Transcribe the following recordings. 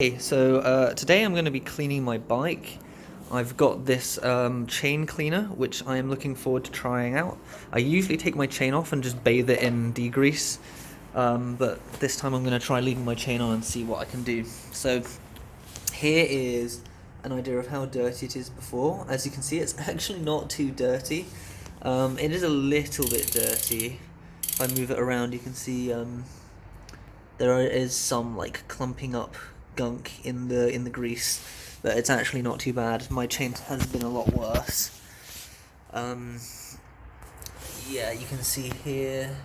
Hey, so today I'm going to be cleaning my bike. I've got this chain cleaner, which I am looking forward to trying out. I usually take my chain off and just bathe it in degrease, but this time I'm going to try leaving my chain on and see what I can do. So here is an idea of how dirty it is before. As you can see, it's actually not too dirty. It is a little bit dirty. If I move it around, you can see there is some like clumping up gunk in the grease, but it's actually not too bad. My chain has been a lot worse. Yeah, you can see here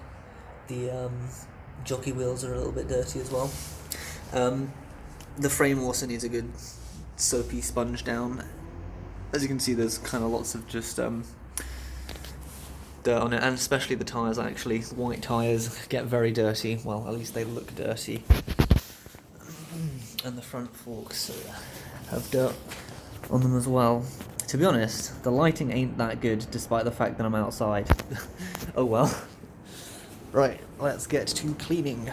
the jockey wheels are a little bit dirty as well. The frame also needs a good soapy sponge down. As you can see, there's kind of lots of just dirt on it, and especially the tyres. Actually, white tyres get very dirty. Well, at least they look dirty. And the front forks have dirt on them as well. To be honest, the lighting ain't that good despite the fact that I'm outside. Oh well. Right, let's get to cleaning.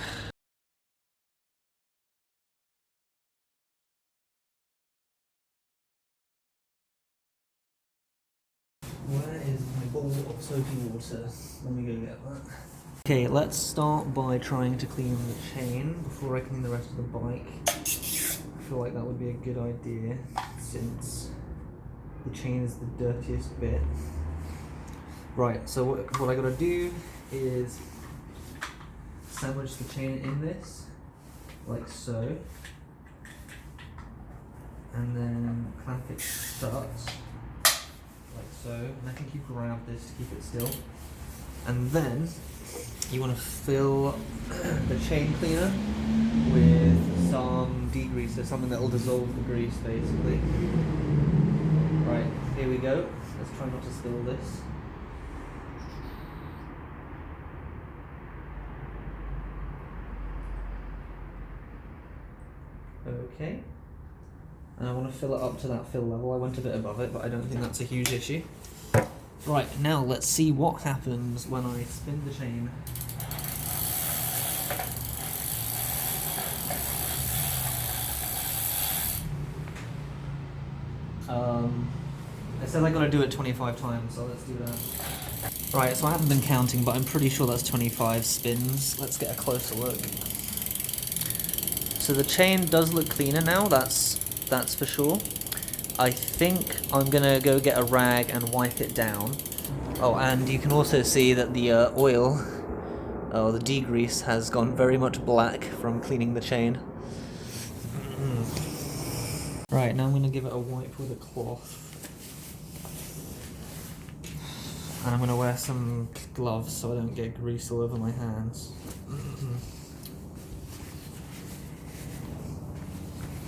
Where is my bowl of soapy water? Let me go get that. Okay, let's start by trying to clean the chain before I clean the rest of the bike. I feel like that would be a good idea since the chain is the dirtiest bit. Right, so what I gotta do is sandwich the chain in this, like so, and then clamp it shut, like so, and I think you grab this to keep it still, and then you want to fill the chain cleaner with some degreaser, something that will dissolve the grease basically. Right, here we go. Let's try not to spill this. Okay. And I want to fill it up to that fill level. I went a bit above it, but I don't think that's a huge issue. Right, now let's see what happens when I spin the chain. It says I gotta do it 25 times, so let's do that. Right, so I haven't been counting, but I'm pretty sure that's 25 spins. Let's get a closer look. So the chain does look cleaner now, that's for sure. I think I'm gonna go get a rag and wipe it down. Oh, and you can also see that the oil, the degrease, has gone very much black from cleaning the chain. Right, now I'm gonna give it a wipe with a cloth. And I'm gonna wear some gloves so I don't get grease all over my hands.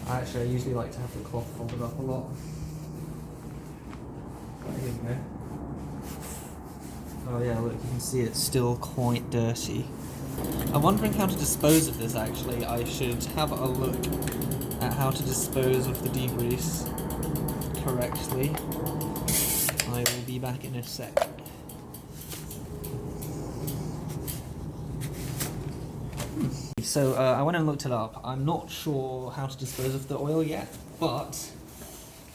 Actually, I usually like to have the cloth folded up a lot. Right, here we go. Oh yeah, look, you can see it's still quite dirty. I'm wondering how to dispose of this actually. I should have a look at how to dispose of the degrease correctly. I will be back in a sec. So I went and looked it up. I'm not sure how to dispose of the oil yet, but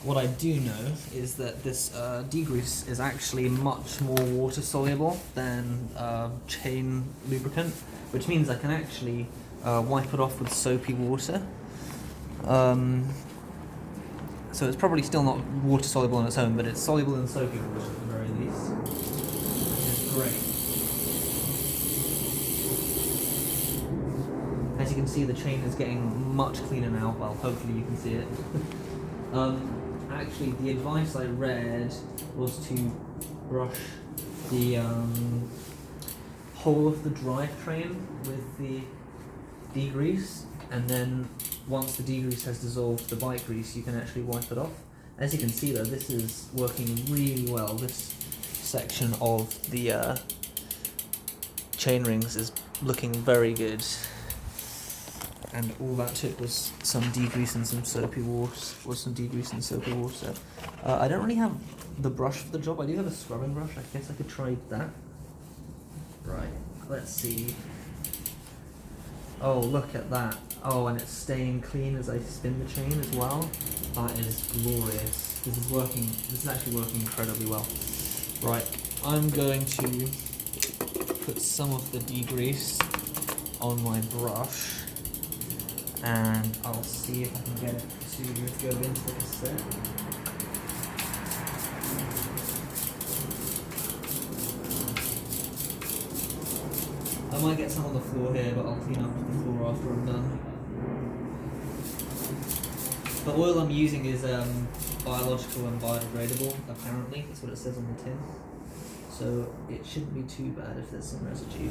what I do know is that this degrease is actually much more water soluble than chain lubricant, which means I can actually wipe it off with soapy water. So it's probably still not water soluble on its own, but it's soluble in soapy water at the very least, which is great. As you can see, the chain is getting much cleaner now. Well, hopefully you can see it. Actually, the advice I read was to brush the whole of the drivetrain with the degrease, and then once the degrease has dissolved the bike grease, you can actually wipe it off. As you can see though, this is working really well. This section of the chain rings is looking very good. And all that took was some degrease and some soapy water. I don't really have the brush for the job. I do have a scrubbing brush. I guess I could try that. Right, let's see. Oh, look at that. Oh, and it's staying clean as I spin the chain as well. That is glorious. This is working. This is actually working incredibly well. Right, I'm going to put some of the degrease on my brush, and I'll see if I can get it to go into the cassette. I might get some on the floor here, but I'll clean up the floor after I'm done. The oil I'm using is biological and biodegradable, apparently. That's what it says on the tin. So it shouldn't be too bad if there's some residue.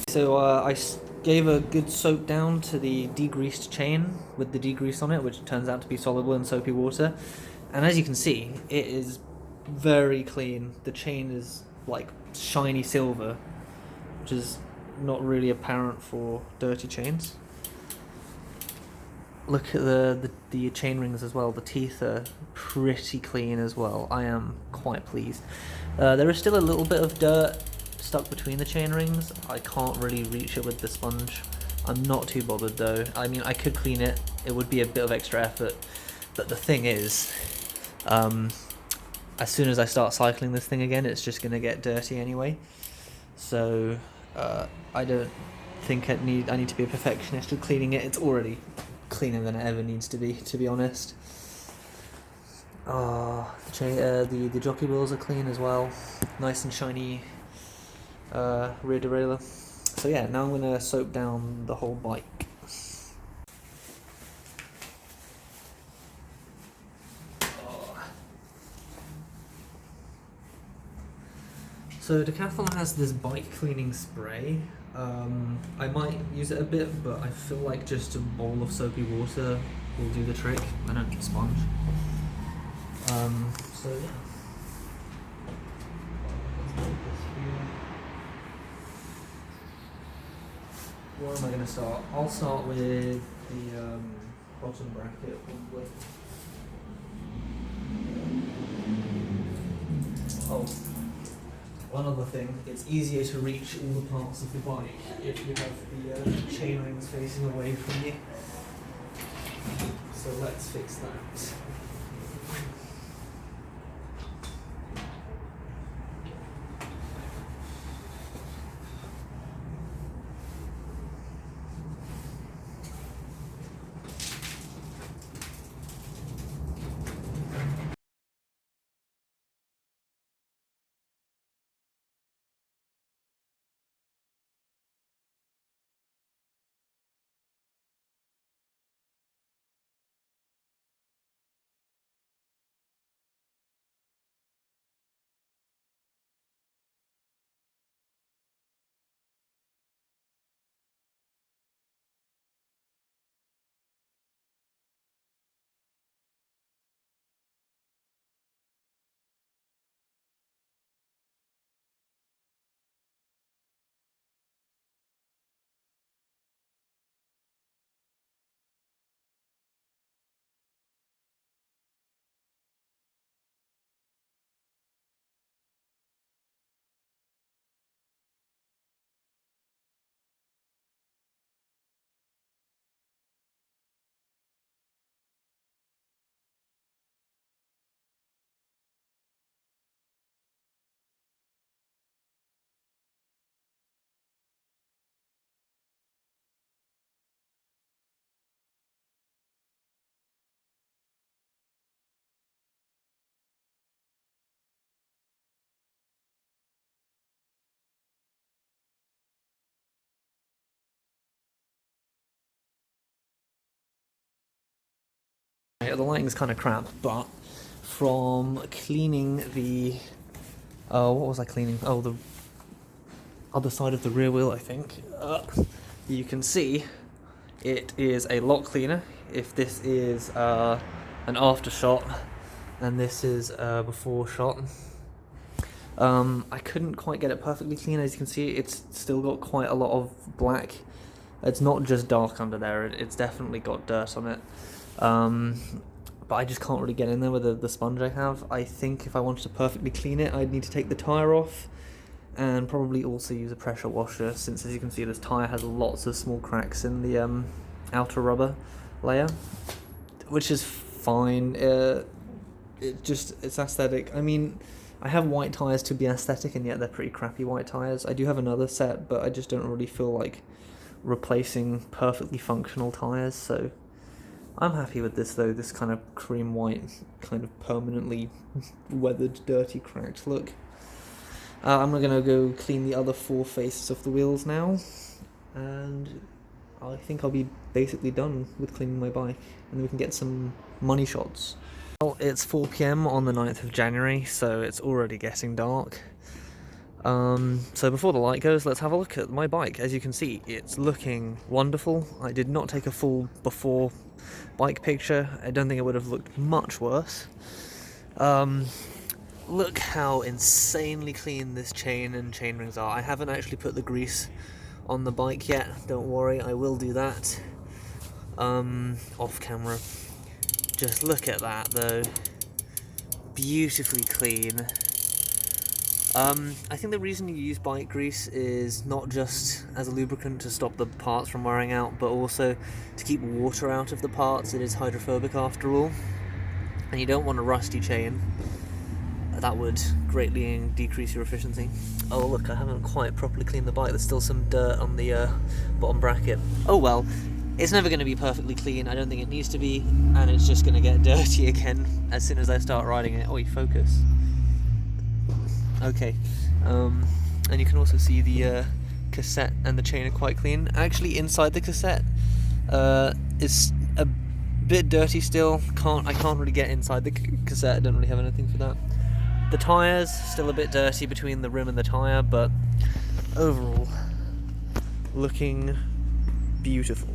So I gave a good soak down to the degreased chain with the degrease on it, which turns out to be soluble in soapy water. And as you can see, it is very clean. The chain is like shiny silver, which is not really apparent for dirty chains. Look at the chain rings as well. The teeth are pretty clean as well. I am quite pleased. There is still a little bit of dirt stuck between the chain rings. I can't really reach it with the sponge. I'm not too bothered though. I mean, I could clean it. It would be a bit of extra effort. But the thing is, as soon as I start cycling this thing again, it's just going to get dirty anyway. So I don't think I need to be a perfectionist with cleaning it. It's already cleaner than it ever needs to be honest. The jockey wheels are clean as well, nice and shiny rear derailleur. So yeah, now I'm going to soap down the whole bike. So Decathlon has this bike cleaning spray. I might use it a bit, but I feel like just a bowl of soapy water will do the trick. I don't need a sponge. So yeah. Where am I going to start? I'll start with the bottom bracket probably. Oh. One other thing, it's easier to reach all the parts of the bike if you have the chain rings facing away from you. So let's fix that. The lighting's kind of crap, but from cleaning the what was I cleaning? Oh, the other side of the rear wheel, I think. You can see it is a lot cleaner. If this is an after shot and this is a before shot. I couldn't quite get it perfectly clean. As you can see, it's still got quite a lot of black. It's not just dark under there, it's definitely got dirt on it. But I just can't really get in there with the sponge I have. I think if I wanted to perfectly clean it, I'd need to take the tyre off, and probably also use a pressure washer, since as you can see this tyre has lots of small cracks in the outer rubber layer, which is fine. It's aesthetic. I mean, I have white tyres to be aesthetic, and yet they're pretty crappy white tyres. I do have another set, but I just don't really feel like replacing perfectly functional tyres, so I'm happy with this though, this kind of cream white, kind of permanently weathered, dirty, cracked look. I'm gonna go clean the other 4 faces of the wheels now, and I think I'll be basically done with cleaning my bike, and then we can get some money shots. Well, it's 4 PM on the 9th of January, so it's already getting dark. So before the light goes, let's have a look at my bike. As you can see, it's looking wonderful. I did not take a full before bike picture. I don't think it would have looked much worse. Look how insanely clean this chain and chain rings are. I haven't actually put the grease on the bike yet, don't worry, I will do that off camera. Just look at that though, beautifully clean. I think the reason you use bike grease is not just as a lubricant to stop the parts from wearing out, but also to keep water out of the parts. It is hydrophobic after all, and you don't want a rusty chain. That would greatly decrease your efficiency. Oh look, I haven't quite properly cleaned the bike. There's still some dirt on the bottom bracket. Oh well, it's never going to be perfectly clean. I don't think it needs to be, and it's just going to get dirty again as soon as I start riding it. Oh, you focus. Okay, and you can also see the cassette and the chain are quite clean. Actually, inside the cassette is a bit dirty still. I can't really get inside the cassette. I don't really have anything for that. The tyres still a bit dirty between the rim and the tyre, but overall looking beautiful.